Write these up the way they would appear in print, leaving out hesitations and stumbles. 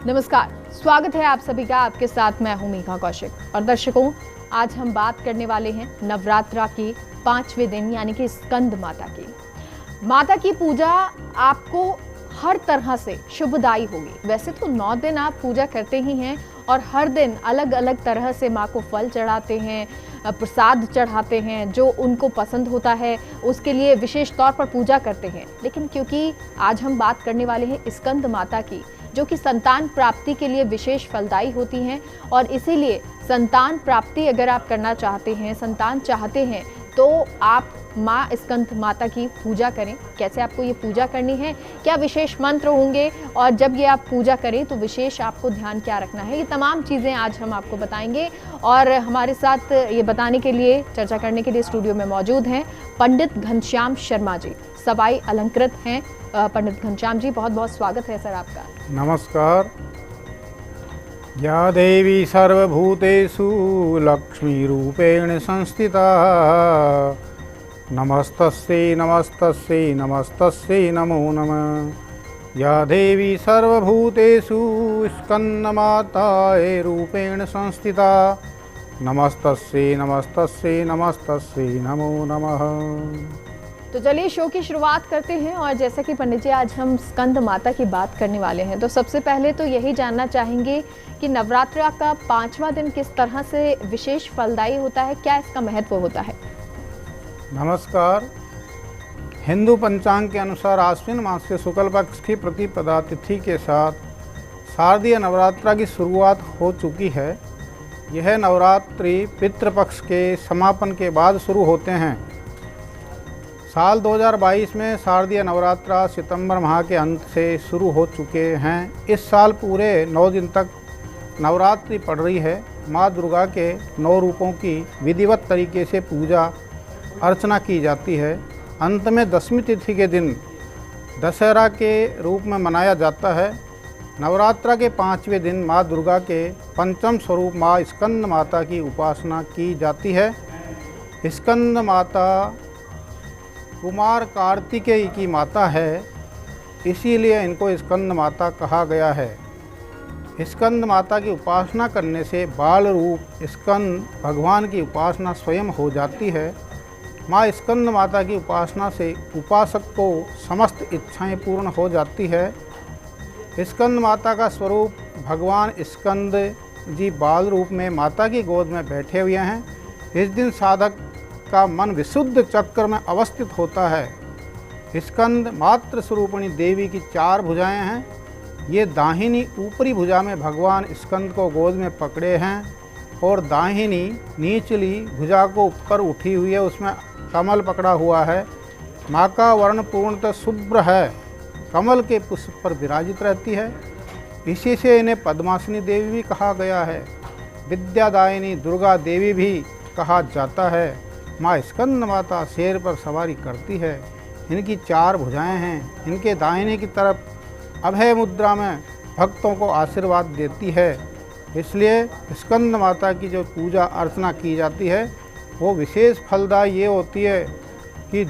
नमस्कार, स्वागत है आप सभी का। आपके साथ मैं हूं मीघा कौशिक। और दर्शकों, आज हम बात करने वाले हैं नवरात्रा की 5वें दिन यानी कि स्कंद माता की। माता की पूजा आपको हर तरह से शुभदायी होगी। वैसे तो 9 दिन आप पूजा करते ही हैं और हर दिन अलग अलग तरह से माँ को फल चढ़ाते हैं, प्रसाद चढ़ाते हैं, जो उनको पसंद होता है उसके लिए विशेष तौर पर पूजा करते हैं। लेकिन क्योंकि आज हम बात करने वाले हैं स्कंद माता की, जो कि संतान प्राप्ति के लिए विशेष फलदायी होती हैं, और इसीलिए संतान प्राप्ति अगर आप करना चाहते हैं, संतान चाहते हैं, तो आप माँ स्कंद माता की पूजा करें। कैसे आपको ये पूजा करनी है, क्या विशेष मंत्र होंगे, और जब ये आप पूजा करें तो विशेष आपको ध्यान क्या रखना है, ये तमाम चीज़ें आज हम आपको बताएंगे। और हमारे साथ ये बताने के लिए, चर्चा करने के लिए स्टूडियो में मौजूद हैं पंडित घनश्याम शर्मा जी, सवाई अलंकृत हैं। पंडित घनश्याम जी, बहुत बहुत स्वागत है सर आपका। नमस्कार। या देवी सर्वभूतेषु लक्ष्मीरूपेण संस्थिता नमस्तस्यै नमस्तस्यै नमस्तस्यै नमो नमः। या देवी सर्वभूतेषु स्कंदमातायै रूपेण संस्थिता नमस्तस्यै नमस्तस्यै नमस्तस्यै नमो नमः। तो चलिए शो की शुरुआत करते हैं। और जैसा कि पंडित जी, आज हम स्कंद माता की बात करने वाले हैं, तो सबसे पहले तो यही जानना चाहेंगे कि नवरात्रा का 5वां दिन किस तरह से विशेष फलदायी होता है, क्या इसका महत्व होता है? नमस्कार। हिंदू पंचांग के अनुसार आश्विन मास के शुक्ल पक्ष की प्रतिपदा तिथि के साथ शारदीय नवरात्रा की शुरुआत हो चुकी है। यह नवरात्रि पितृपक्ष के समापन के बाद शुरू होते हैं। साल 2022 में शारदीय नवरात्रा सितंबर माह के अंत से शुरू हो चुके हैं। इस साल पूरे 9 दिन तक नवरात्रि पड़ रही है। माँ दुर्गा के 9 रूपों की विधिवत तरीके से पूजा अर्चना की जाती है। अंत में दशमी तिथि के दिन दशहरा के रूप में मनाया जाता है। नवरात्रा के 5वें दिन माँ दुर्गा के पंचम स्वरूप माँ स्कंद माता की उपासना की जाती है। स्कंद माता कुमार कार्तिकेय की माता है, इसीलिए इनको स्कंद माता कहा गया है। स्कंद माता की उपासना करने से बाल रूप स्कंद भगवान की उपासना स्वयं हो जाती है। माँ स्कंद माता की उपासना से उपासक को समस्त इच्छाएं पूर्ण हो जाती है। स्कंद माता का स्वरूप भगवान स्कंद जी बाल रूप में माता की गोद में बैठे हुए हैं। इस दिन साधक का मन विशुद्ध चक्र में अवस्थित होता है। स्कंद मात्र स्वरूपिणी देवी की 4 भुजाएं हैं। ये दाहिनी ऊपरी भुजा में भगवान स्कंद को गोद में पकड़े हैं, और दाहिनी निचली भुजा को ऊपर उठी हुई है, उसमें कमल पकड़ा हुआ है। माँ का वर्ण पूर्णतः शुभ्र है, कमल के पुष्प पर विराजित रहती है। इसी से इन्हें पद्मासनी देवी भी कहा गया है। विद्यादायिनी दुर्गा देवी भी कहा जाता है। माँ स्कंद माता शेर पर सवारी करती है। इनकी 4 भुजाएं हैं। इनके दाहिने की तरफ अभय मुद्रा में भक्तों को आशीर्वाद देती है। इसलिए स्कंद माता की जो पूजा अर्चना की जाती है वो विशेष फलदायी ये होती है कि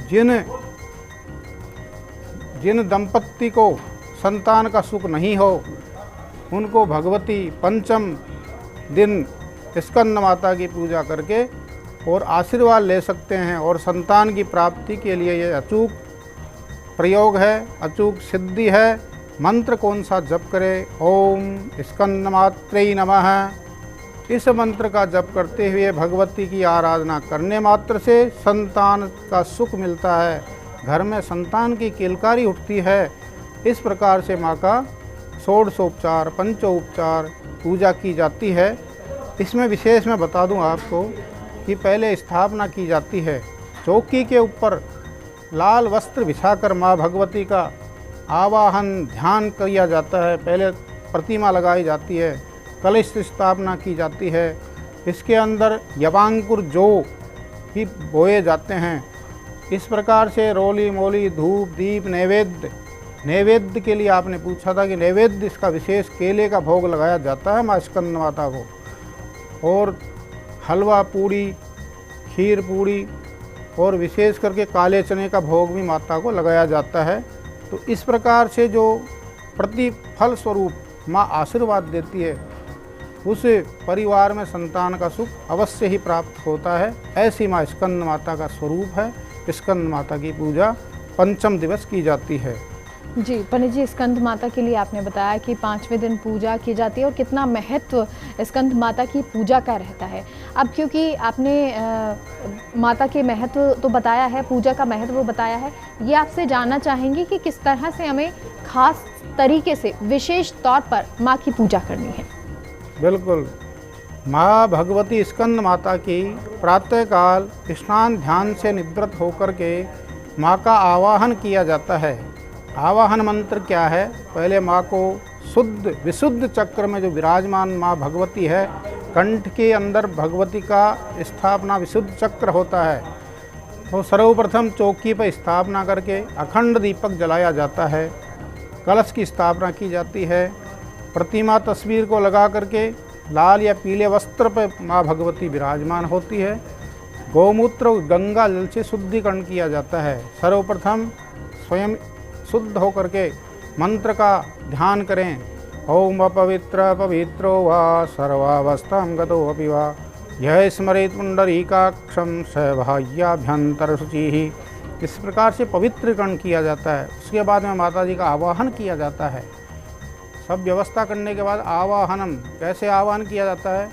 जिन दंपत्ति को संतान का सुख नहीं हो, उनको भगवती पंचम दिन स्कंद माता की पूजा करके और आशीर्वाद ले सकते हैं। और संतान की प्राप्ति के लिए ये अचूक प्रयोग है, अचूक सिद्धि है। मंत्र कौन सा जप करें? ओम स्कंद मात्रे नमः। इस मंत्र का जप करते हुए भगवती की आराधना करने मात्र से संतान का सुख मिलता है, घर में संतान की किलकारी उठती है। इस प्रकार से माँ का षोडशोपचार पंचोपचार पूजा की जाती है। इसमें विशेष मैं बता दूं आपको कि पहले स्थापना की जाती है। चौकी के ऊपर लाल वस्त्र बिछाकर माँ भगवती का आवाहन ध्यान किया जाता है। पहले प्रतिमा लगाई जाती है, कलश स्थापना की जाती है। इसके अंदर यवांकुर जौ भी बोए जाते हैं। इस प्रकार से रोली मोली धूप दीप नैवेद्य के लिए आपने पूछा था कि नैवेद्य इसका विशेष केले का भोग लगाया जाता है माँ स्कंद माता को, और हलवा पूड़ी, खीर पूड़ी और विशेष करके काले चने का भोग भी माता को लगाया जाता है। तो इस प्रकार से जो प्रतिफल स्वरूप माँ आशीर्वाद देती है, उस परिवार में संतान का सुख अवश्य ही प्राप्त होता है। ऐसी माँ स्कंद माता का स्वरूप है। स्कंद माता की पूजा पंचम दिवस की जाती है। जी पंडित जी, स्कंद माता के लिए आपने बताया कि 5वें दिन पूजा की जाती है और कितना महत्व स्कंद माता की पूजा का रहता है। अब क्योंकि आपने माता के महत्व तो बताया है, पूजा का महत्व बताया है, ये आपसे जानना चाहेंगे कि किस तरह से हमें खास तरीके से विशेष तौर पर माँ की पूजा करनी है। बिल्कुल, माँ भगवती स्कंद माता की प्रातःकाल स्नान ध्यान से निवृत्त होकर के माँ का आवाहन किया जाता है। आवाहन मंत्र क्या है? पहले माँ को शुद्ध विशुद्ध चक्र में जो विराजमान माँ भगवती है, कंठ के अंदर भगवती का स्थापना विशुद्ध चक्र होता है, तो सर्वप्रथम चौकी पर स्थापना करके अखंड दीपक जलाया जाता है। कलश की स्थापना की जाती है। प्रतिमा तस्वीर को लगा करके लाल या पीले वस्त्र पर माँ भगवती विराजमान होती है। गौमूत्र गंगा जल से शुद्धिकरण किया जाता है। सर्वप्रथम स्वयं शुद्ध होकर के मंत्र का ध्यान करें। ओम अपवित्र पवित्रो वा सर्वावस्थां गतोऽपि वा यह स्मरेत पुंडरीकाक्षं स बाह्याभ्यंतर शुचिः। इस प्रकार से पवित्रकरण किया जाता है। उसके बाद में माता जी का आवाहन किया जाता है। सब व्यवस्था करने के बाद आवाहनम, कैसे आवाहन किया जाता है?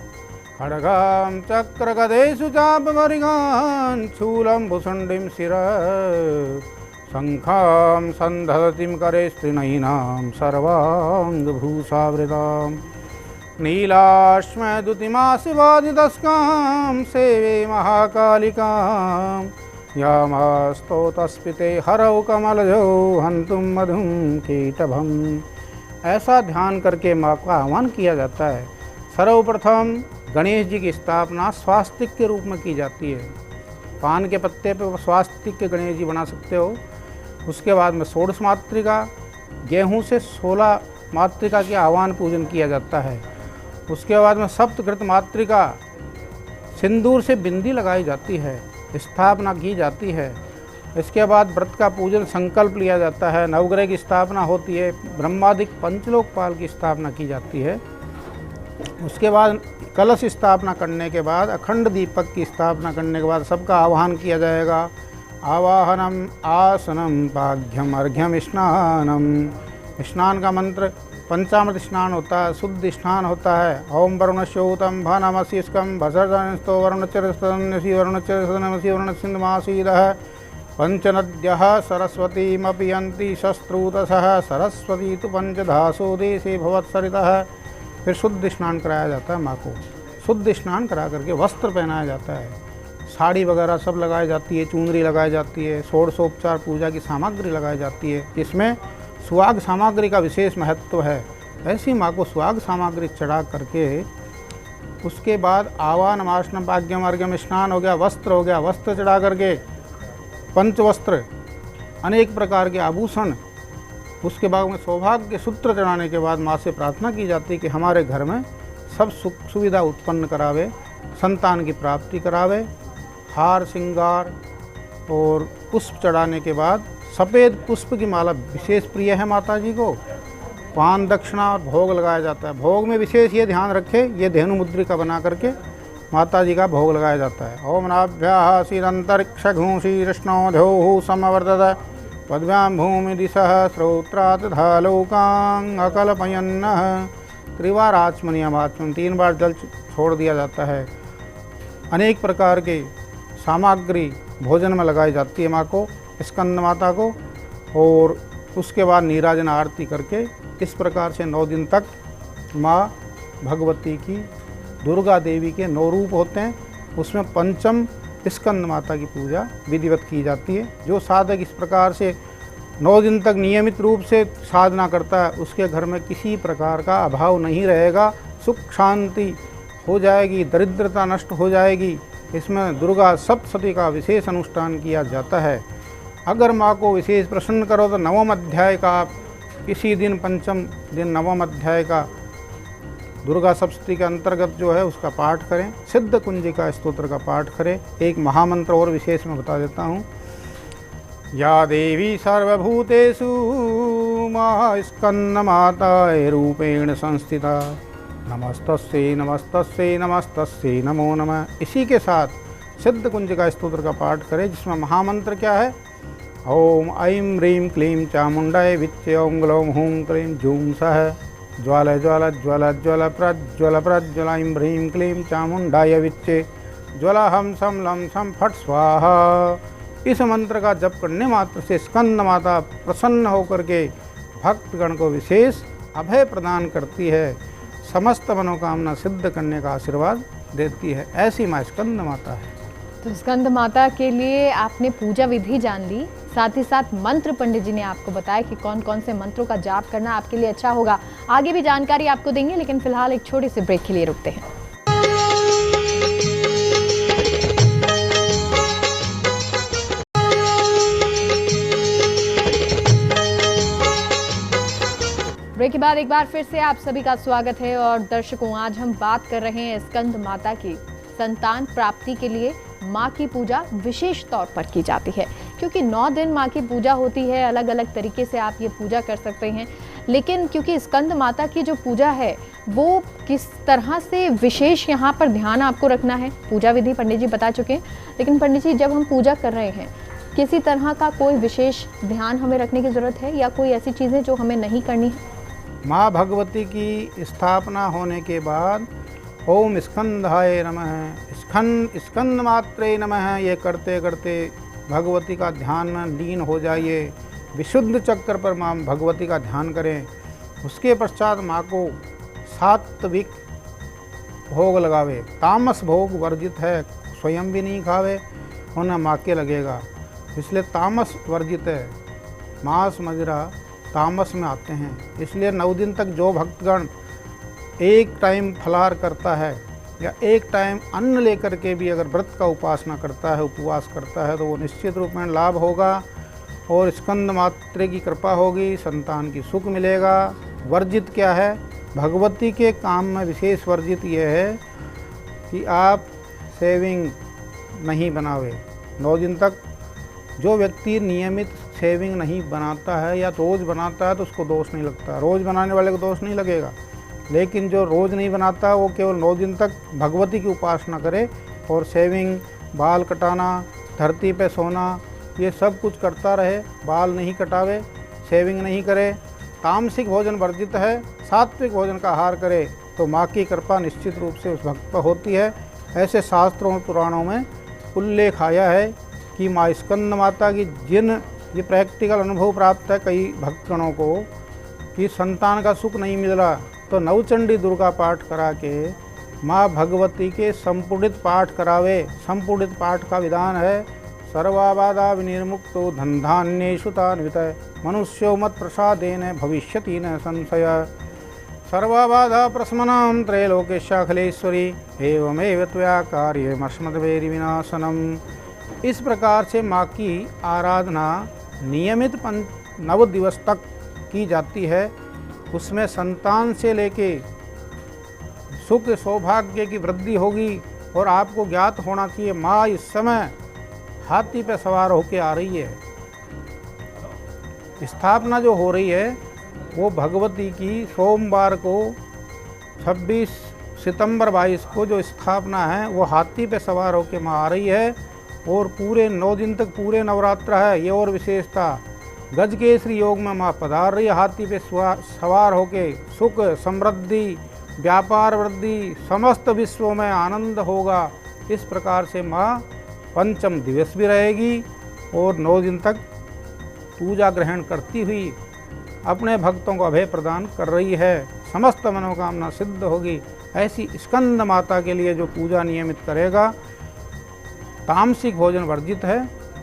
खड्गं चक्र गदेषु चापमरिगान् शूलं भुसुण्डिं शिरः शङ्खां सन्धतिं करे स्त्रीनयनां सर्वाङ्गभूषावृतां नीलाश्मदुतिमाशिवादिदस्कां सेवे महाकालिकां यामास्तोतस्पिते हरौ कमलजो हन्तुं मधुं कीटभम्। ऐसा ध्यान करके माँ का आह्वान किया जाता है। सर्वप्रथम गणेश जी की स्थापना स्वास्तिक के रूप में की जाती है। पान के पत्ते पर स्वास्तिक के गणेश जी बना सकते हो। उसके बाद में षोडश मातृका, गेहूं से 16 मातृका के आह्वान पूजन किया जाता है। उसके बाद में सप्तकृत मातृका, सिंदूर से बिंदी लगाई जाती है, स्थापना की जाती है। इसके बाद व्रत का पूजन संकल्प लिया जाता है। नवग्रह की स्थापना होती है। ब्रह्मादिक पंचलोकपाल की स्थापना की जाती है। उसके बाद कलश स्थापना करने के बाद अखंड दीपक की स्थापना करने के बाद सबका आवाहन किया जाएगा। आवाहनम आसनम पाघ्यम अर्घ्यम स्नानम। स्नान का मंत्र पंचामृत स्नान होता है, शुद्ध स्नान होता है। ओम वरुणस्योतम भनमस्यस्कम भसर्जनस्तो वरुणचरस्तनसी वरुणचरस्तनमसी वरुणसिंधमासीदः पंचनद्यः सरस्वतीमपि यन्ति शस्त्रुतसः सरस्वती तु पंचधासो देशे भवत्सरितः। फिर शुद्ध स्नान कराया जाता है। माँ को शुद्ध स्नान करा करके वस्त्र पहनाया जाता है। साड़ी वगैरह सब लगाई जाती है, चुनरी लगाई जाती है, षोडशोपचार पूजा की सामग्री लगाई जाती है। इसमें सुहाग सामग्री का विशेष महत्व है। ऐसी माँ को सुहाग सामग्री चढ़ा करके उसके बाद आवाहन आसनम पाघ्यम अर्घ्यम स्नान हो गया, वस्त्र हो गया, वस्त्र चढ़ा करके पंचवस्त्र, अनेक प्रकार के आभूषण, उसके बाद में सौभाग्य सूत्र चढ़ाने के बाद माँ से प्रार्थना की जाती है कि हमारे घर में सब सुख सुविधा उत्पन्न करावे, संतान की प्राप्ति करावे। हार श्रृंगार और पुष्प चढ़ाने के बाद सफ़ेद पुष्प की माला विशेष प्रिय है माता जी को। पान दक्षिणा और भोग लगाया जाता है। भोग में विशेष ये ध्यान रखे, ये धेनु मुद्रिका बना करके माता जी का भोग लगाया जाता है। ओम नाभ्याः शिरंतरिक्ष घूषीर्ष्णोधौः समवर्तत पद्भ्यां भूमि दिशः श्रोत्रात् तथा लोकां अकल्पयन्नः। त्रिवार आचमनीयम, 3 बार जल छोड़ दिया जाता है। अनेक प्रकार के सामग्री भोजन में लगाई जाती है माँ को, स्कंद माता को। और उसके बाद नीराजन आरती करके इस प्रकार से 9 दिन तक माँ भगवती की, दुर्गा देवी के 9 रूप होते हैं। उसमें पंचम स्कंद माता की पूजा विधिवत की जाती है। जो साधक इस प्रकार से 9 दिन तक नियमित रूप से साधना करता है, उसके घर में किसी प्रकार का अभाव नहीं रहेगा, सुख शांति हो जाएगी, दरिद्रता नष्ट हो जाएगी। इसमें दुर्गा सप्तशती का विशेष अनुष्ठान किया जाता है। अगर माँ को विशेष प्रसन्न करो तो 9वें अध्याय का आप किसी दिन, पंचम दिन 9वें अध्याय का दुर्गा सप्तशती के अंतर्गत जो है उसका पाठ करें। सिद्ध कुंजिका स्तोत्र का पाठ करें। एक महामंत्र और विशेष में बता देता हूँ। या देवी सर्वभूतेषु मां स्कंदमाताय रूपेण संस्थिता नमस्तस्यै नमस्तस्यै नमस्तस्यै नमो नमः। इसी के साथ सिद्ध कुंजिका स्तोत्र का पाठ करें, जिसमें महामंत्र क्या है? ओम ऐं ह्रीं क्लीं चामुंडाय विच्चे ओम ग्लौं हूं क्लीं जूं सः ज्वाल ज्वाल ज्वल ज्वल प्रज्वल प्रज्वल ऐं ह्रीं क्लीं चामुंडाय विच्चे ज्वल हम सम लम सम फट स्वाहा। इस मंत्र का जप करने मात्र से स्कंद माता प्रसन्न होकर के भक्तगण को विशेष अभय प्रदान करती है, समस्त मनोकामना सिद्ध करने का आशीर्वाद देती है। ऐसी माँ स्कंद माता है। तो स्कंद माता के लिए आपने पूजा विधि जान ली, साथ ही साथ मंत्र पंडित जी ने आपको बताया कि कौन कौन से मंत्रों का जाप करना आपके लिए अच्छा होगा। आगे भी जानकारी आपको देंगे, लेकिन फिलहाल एक छोटे से ब्रेक के लिए रुकते हैं। ब्रेक के बाद एक बार फिर से आप सभी का स्वागत है। और दर्शकों, आज हम बात कर रहे हैं स्कंद माता की। संतान प्राप्ति के लिए माँ की पूजा विशेष तौर पर की जाती है, क्योंकि 9 दिन माँ की पूजा होती है। अलग अलग तरीके से आप ये पूजा कर सकते हैं, लेकिन क्योंकि स्कंद माता की जो पूजा है वो किस तरह से विशेष यहाँ पर ध्यान आपको रखना है, पूजा विधि पंडित जी बता चुके हैं। लेकिन पंडित जी, जब हम पूजा कर रहे हैं, किसी तरह का कोई विशेष ध्यान हमें रखने की जरूरत है या कोई ऐसी चीज़ें जो हमें नहीं करनी है? माँ भगवती की स्थापना होने के बाद ओम स्कंधाय नमः, स्कंद मात्रे नमः, ये करते करते भगवती का ध्यान में लीन हो जाइए। विशुद्ध चक्र पर माँ भगवती का ध्यान करें। उसके पश्चात माँ को सात्विक भोग लगावे। तामस भोग वर्जित है, स्वयं भी नहीं खावे और न माँ के लगेगा, इसलिए तामस वर्जित है। मांस मदिरा तामस में आते हैं, इसलिए 9 दिन तक जो भक्तगण एक टाइम फलाहार करता है या एक टाइम अन्न लेकर के भी अगर व्रत का उपासना करता है, उपवास करता है, तो वो निश्चित रूप में लाभ होगा और स्कंद मात्रे की कृपा होगी, संतान की सुख मिलेगा। वर्जित क्या है? भगवती के काम में विशेष वर्जित ये है कि आप सेविंग नहीं बनावे 9 दिन तक। जो व्यक्ति नियमित सेविंग नहीं बनाता है या रोज़ बनाता है तो उसको दोष नहीं लगता, रोज़ बनाने वाले को दोष नहीं लगेगा। लेकिन जो रोज़ नहीं बनाता वो केवल 9 दिन तक भगवती की उपासना करे और सेविंग, बाल कटाना, धरती पे सोना, ये सब कुछ करता रहे, बाल नहीं कटावे, सेविंग नहीं करे, तामसिक भोजन वर्जित है, सात्विक भोजन का आहार करे, तो माँ की कृपा निश्चित रूप से उस भक्त पर होती है। ऐसे शास्त्रों और पुराणों में उल्लेख आया है कि माँ स्कंद माता की जिन ये प्रैक्टिकल अनुभव प्राप्त है कई भक्तगणों को कि संतान का सुख नहीं मिल रहा, तो नवचंडी दुर्गा पाठ करा के माँ भगवती के संपुड़ित पाठ करावे। संपुड़ित पाठ का विधान है सर्वाबाधा विनिर्मुक्तो धनधान्येषु तान्वितः मनुष्यो मत प्रसादेन भविष्यति न संशय सर्वाबाधा प्रशमनं त्रैलोक्यखिलेश्वरी एवमेव त्वया कार्यमस्मद्वैरि विनाशनम्। इस प्रकार से माँ की आराधना नियमित 9 दिवस तक की जाती है। उसमें संतान से लेके सुख सौभाग्य की वृद्धि होगी। और आपको ज्ञात होना चाहिए माँ इस समय हाथी पे सवार होके आ रही है। स्थापना जो हो रही है वो भगवती की सोमवार को 26 सितंबर 22 को जो स्थापना है वो हाथी पे सवार होके माँ आ रही है। और पूरे 9 दिन तक पूरे नवरात्र है। ये और विशेषता, गजकेसरी योग में माँ पधार रही है हाथी पे सवार होके। सुख समृद्धि व्यापार वृद्धि समस्त विश्व में आनंद होगा। इस प्रकार से माँ पंचम दिवस भी रहेगी और 9 दिन तक पूजा ग्रहण करती हुई अपने भक्तों को अभय प्रदान कर रही है। समस्त मनोकामना सिद्ध होगी। ऐसी स्कंद माता के लिए जो पूजा नियमित करेगा, तामसिक भोजन वर्जित है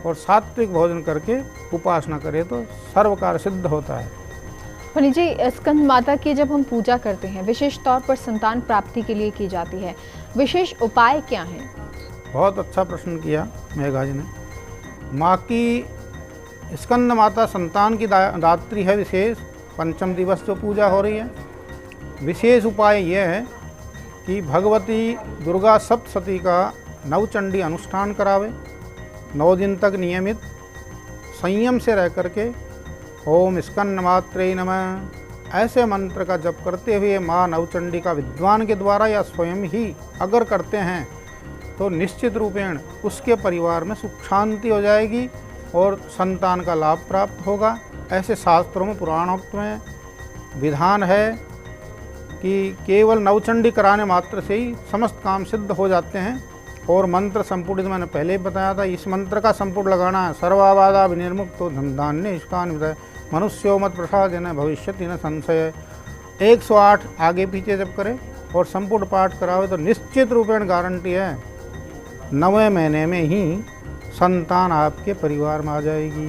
और सात्विक भोजन करके उपासना करे तो सर्व कार्य सिद्ध होता है। पंडित जी, स्कंद माता की जब हम पूजा करते हैं विशेष तौर पर संतान प्राप्ति के लिए की जाती है, विशेष उपाय क्या हैं? बहुत अच्छा प्रश्न किया मेघा जी ने। माँ की स्कंद माता संतान की दात्री है। विशेष पंचम दिवस जो पूजा हो रही है, विशेष उपाय यह है कि भगवती दुर्गा सप्तशती का नवचंडी अनुष्ठान करावे। 9 दिन तक नियमित संयम से रह करके ओम स्कंदमात्रे नमः। ऐसे मंत्र का जप करते हुए माँ नवचंडी का विद्वान के द्वारा या स्वयं ही अगर करते हैं तो निश्चित रूपेण उसके परिवार में सुख शांति हो जाएगी और संतान का लाभ प्राप्त होगा। ऐसे शास्त्रों में पुराणोक्त में विधान है कि केवल नवचंडी कराने मात्र से ही समस्त काम सिद्ध हो जाते हैं। और मंत्र संपूर्ण मैंने पहले ही बताया था, इस मंत्र का संपूर्ण लगाना है। सर्वाबाधा विनिर्मुक्तो धनधान्य निष्कान विदय मनुष्यो मत प्रसादेन भविष्यति न संशय। 108 आगे पीछे जब करें और संपूर्ण पाठ करावे तो निश्चित रूपेण गारंटी है 9वें महीने में ही संतान आपके परिवार में आ जाएगी।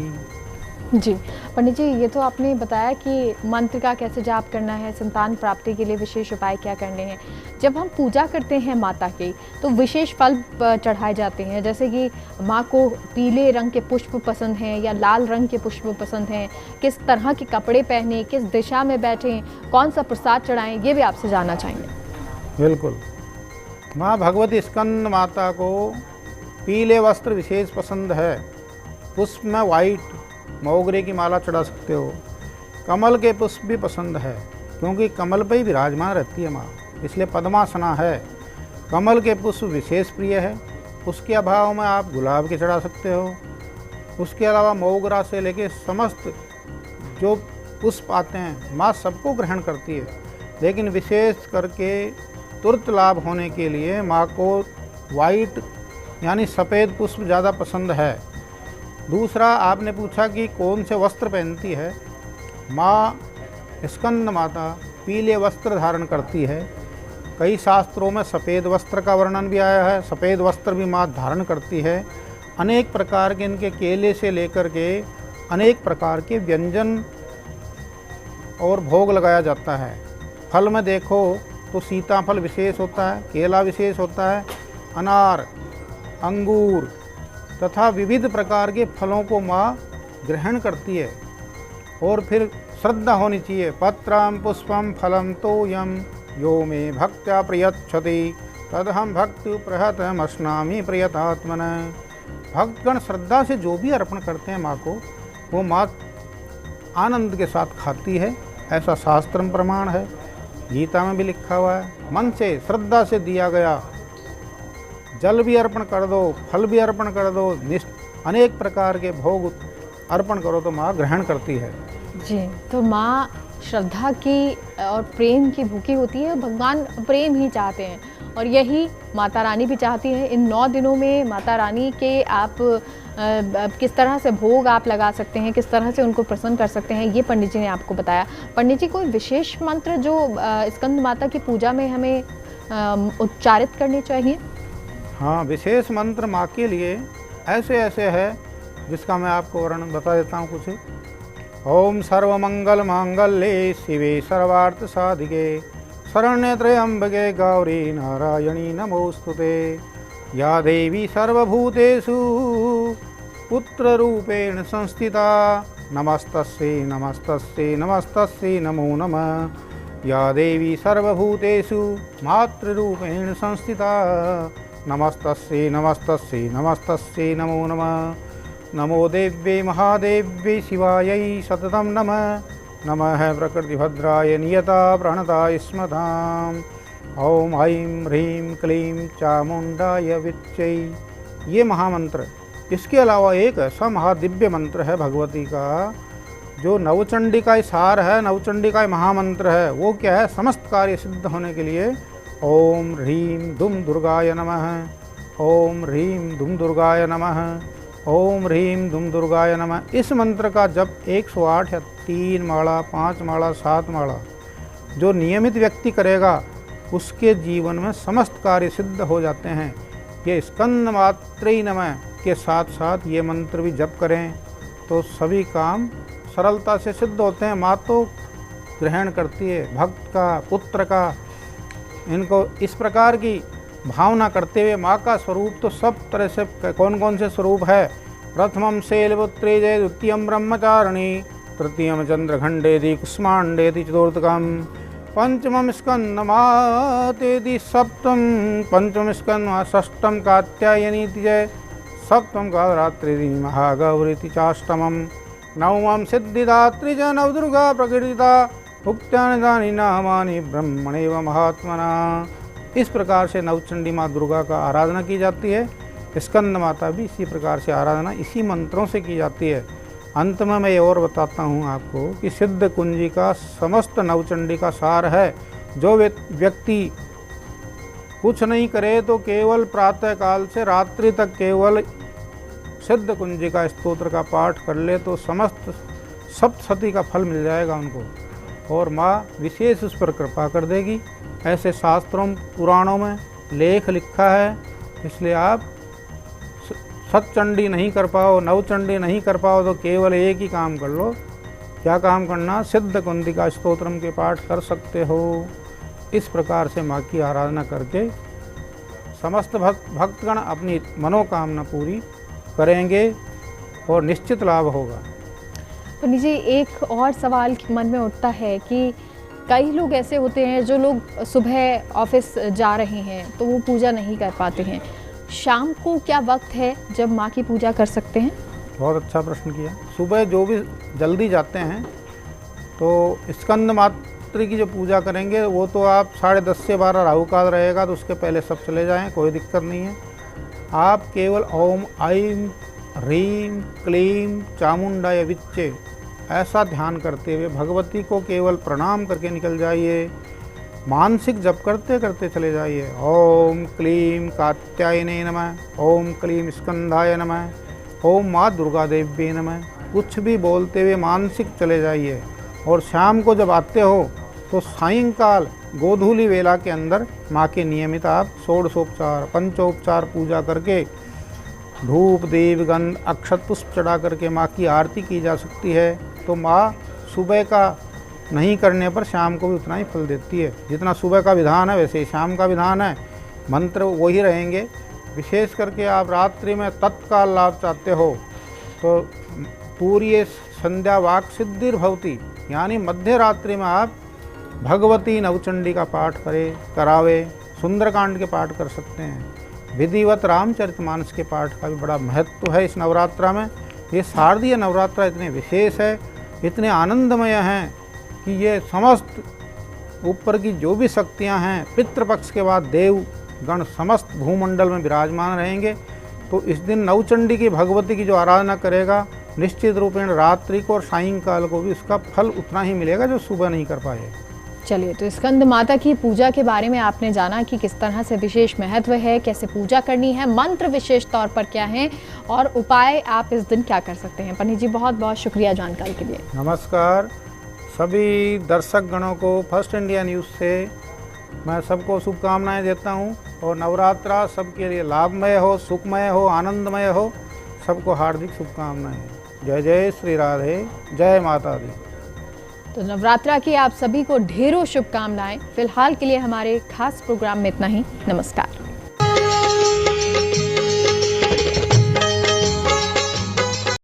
जी पंडित जी, ये तो आपने बताया कि मंत्र का कैसे जाप करना है, संतान प्राप्ति के लिए विशेष उपाय क्या करने हैं। जब हम पूजा करते हैं माता की तो विशेष फल चढ़ाए जाते हैं, जैसे कि माँ को पीले रंग के पुष्प पसंद हैं या लाल रंग के पुष्प पसंद हैं, किस तरह के कपड़े पहने, किस दिशा में बैठें, कौन सा प्रसाद चढ़ाएं, ये भी आपसे जानना चाहेंगे। बिल्कुल। माँ भगवती स्कंद माता को पीले वस्त्र विशेष पसंद है। पुष्प में वाइट मोगरे की माला चढ़ा सकते हो। कमल के पुष्प भी पसंद है क्योंकि कमल पर ही विराजमान रहती है माँ, इसलिए पद्मासना है। कमल के पुष्प विशेष प्रिय है। उसके अभाव में आप गुलाब के चढ़ा सकते हो। उसके अलावा मोगरा से लेके समस्त जो पुष्प आते हैं माँ सबको ग्रहण करती है, लेकिन विशेष करके तुरंत लाभ होने के लिए माँ को वाइट यानी सफ़ेद पुष्प ज़्यादा पसंद है। दूसरा, आपने पूछा कि कौन से वस्त्र पहनती है। माँ स्कंद माता पीले वस्त्र धारण करती है। कई शास्त्रों में सफ़ेद वस्त्र का वर्णन भी आया है। सफ़ेद वस्त्र भी माँ धारण करती है। अनेक प्रकार के इनके केले से लेकर के अनेक प्रकार के व्यंजन और भोग लगाया जाता है। फल में देखो तो सीताफल विशेष होता है, केला विशेष होता है, अनार, अंगूर तथा विविध प्रकार के फलों को माँ ग्रहण करती है। और फिर श्रद्धा होनी चाहिए। पत्रम पुष्पम फलम तोयम यो मे भक्त्या प्रयच्छति तदहम भक्ति प्रहतम अश्नामि प्रियतात्मन। भक्तगण श्रद्धा से जो भी अर्पण करते हैं माँ को, वो माँ आनंद के साथ खाती है, ऐसा शास्त्र में प्रमाण है। गीता में भी लिखा हुआ है, मन से श्रद्धा से दिया गया जल भी अर्पण कर दो, फल भी अर्पण कर दो, अनेक प्रकार के भोग अर्पण करो तो माँ ग्रहण करती है। जी, तो माँ श्रद्धा की और प्रेम की भूखी होती है। भगवान प्रेम ही चाहते हैं और यही माता रानी भी चाहती है। इन 9 दिनों में माता रानी के आप किस तरह से भोग आप लगा सकते हैं, किस तरह से उनको प्रसन्न कर सकते हैं, ये पंडित जी ने आपको बताया। पंडित जी, कोई विशेष मंत्र जो स्कंद माता की पूजा में हमें उच्चारित करने चाहिए? हाँ, विशेष मंत्र माँ के लिए ऐसे ऐसे है जिसका मैं आपको वर्णन बता देता हूँ कुछ। ओम सर्वमंगल मांगल्ये शिवे सर्वार्थ साधिके शरण्ये त्र्यंबके गौरी नारायणी नमोस्तुते। या देवी सर्वभूतेषु पुत्र रूपेण संस्थिता नमस्तस्यै नमस्तस्यै नमस्तस्यै नमो नमः। या देवी सर्वभूतेषु मातृरूपेण संस्थिता नमस्तस्यै नमस्तस्यै नमस्तस्यै नमो नमः। नमो देव्यै महादेव्यै शिवायै सततं नमः। नमः प्रकृतिभद्राय नियता प्रणताय स्मताम्। ओम ऐं ह्रीं क्लीं चामुण्डाय विच्चै। ये महामंत्र। इसके अलावा एक ऐसा महादिव्य मंत्र है भगवती का जो नवचंडी का सार है, नवचंडी का महामंत्र है। वो क्या है? समस्त कार्य सिद्ध होने के लिए ओम ह्रीं दुम दुर्गाय नमः, ओम ह्रीं दुम दुर्गाय नमः, ओम ह्रीं दुम दुर्गाय नमः। इस मंत्र का जप 108 या 3 माला, 5 माला, 7 माला जो नियमित व्यक्ति करेगा उसके जीवन में समस्त कार्य सिद्ध हो जाते हैं। ये स्कंद मात्रे नमः के साथ साथ ये मंत्र भी जप करें तो सभी काम सरलता से सिद्ध होते हैं। माँ तो ग्रहण करती है भक्त का, पुत्र का। इनको इस प्रकार की भावना करते हुए माँ का स्वरूप तो सब तरह से कौन कौन से स्वरूप है? प्रथमम शैलपुत्रे जय, द्वितीयम ब्रह्मचारिणी, तृतीयम चंद्रखंडेति कुष्मांडेति, चतुर्थकम पंचमम स्कंदमातेति, सप्तम पंचम स्कंद, षष्ठम कात्यायनीति जय, सप्तम कालरात्रि महागौरीति, चाष्टमम नवमं सिद्धिदात्री च नवदुर्गा प्रकृतिता भुक्त्यानि दानि नामानि ब्रह्मणेव महात्मना। इस प्रकार से नवचंडी माँ दुर्गा का आराधना की जाती है। स्कंद माता भी इसी प्रकार से आराधना इसी मंत्रों से की जाती है। अंत में मैं और बताता हूँ आपको कि सिद्ध कुंजी का समस्त नवचंडी का सार है। जो व्यक्ति कुछ नहीं करे तो केवल प्रातः काल से रात्रि तक केवल सिद्ध कुंजी का स्तोत्र का पाठ कर ले तो समस्त सप्तशती का फल मिल जाएगा उनको, और माँ विशेष उस पर कृपा कर देगी। ऐसे शास्त्रों पुराणों में लेख लिखा है। इसलिए आप सतचंडी नहीं कर पाओ, नवचंडी नहीं कर पाओ तो केवल एक ही काम कर लो। क्या काम करना? सिद्ध कुंजी का स्तोत्रम के पाठ कर सकते हो। इस प्रकार से माँ की आराधना करके समस्त भक्तगण अपनी मनोकामना पूरी करेंगे और निश्चित लाभ होगा। पंडित जी, एक और सवाल मन में उठता है कि कई लोग ऐसे होते हैं जो लोग सुबह ऑफिस जा रहे हैं तो वो पूजा नहीं कर पाते हैं। शाम को क्या वक्त है जब माँ की पूजा कर सकते हैं? बहुत अच्छा प्रश्न किया। सुबह जो भी जल्दी जाते हैं तो स्कंद मात्री की जो पूजा करेंगे वो तो आप 10:30 से 12 राहु काल रहेगा, तो उसके पहले सब चले जाएं, कोई दिक्कत नहीं है। आप केवल ओम ऐं ह्रीं क्लीं चामुंडाय विच्चे ऐसा ध्यान करते हुए भगवती को केवल प्रणाम करके निकल जाइए। मानसिक जप करते करते चले जाइए। ओम क्लीं कात्यायने नमः, ओम क्लीं स्कंधाय नमः, ओम माँ दुर्गा देव्ये नमः, कुछ भी बोलते हुए मानसिक चले जाइए। और शाम को जब आते हो तो सायंकाल गोधूली वेला के अंदर माँ के नियमित आप षोडशोपचार पंचोपचार पूजा करके धूप दीप गंध अक्षत पुष्प चढ़ा करके माँ की आरती की जा सकती है। तो माँ सुबह का नहीं करने पर शाम को भी उतना ही फल देती है। जितना सुबह का विधान है वैसे ही शाम का विधान है, मंत्र वही रहेंगे। विशेष करके आप रात्रि में तत्काल लाभ चाहते हो तो पूरी संध्या वाक सिद्धिर्भवती, यानी मध्य रात्रि में आप भगवती नवचंडी का पाठ करावे, सुंदरकांड के पाठ कर सकते हैं। विधिवत रामचरितमानस के पाठ का भी बड़ा महत्व है इस नवरात्रा में। ये शारदीय नवरात्रा इतने विशेष है, इतने आनंदमय हैं कि ये समस्त ऊपर की जो भी शक्तियां हैं, पितृपक्ष के बाद देव गण समस्त भूमंडल में विराजमान रहेंगे। तो इस दिन नवचंडी की भगवती की जो आराधना करेगा निश्चित रूपेण रात्रि को और सायंकाल को भी उसका फल उतना ही मिलेगा जो सुबह नहीं कर पाए। चलिए, तो स्कंद माता की पूजा के बारे में आपने जाना कि किस तरह से विशेष महत्व है, कैसे पूजा करनी है, मंत्र विशेष तौर पर क्या हैं और उपाय आप इस दिन क्या कर सकते हैं। पंडित जी, बहुत बहुत शुक्रिया जानकारी के लिए। नमस्कार। सभी दर्शक गणों को फर्स्ट इंडिया न्यूज़ से मैं सबको शुभकामनाएं देता हूं और नवरात्रा सबके लिए लाभमय हो, सुखमय हो, आनंदमय हो। सबको हार्दिक शुभकामनाएं। जय जय श्री राधे, जय माता दी। तो नवरात्रा की आप सभी को ढेरों शुभकामनाएं। फिलहाल के लिए हमारे खास प्रोग्राम में इतना ही। नमस्कार।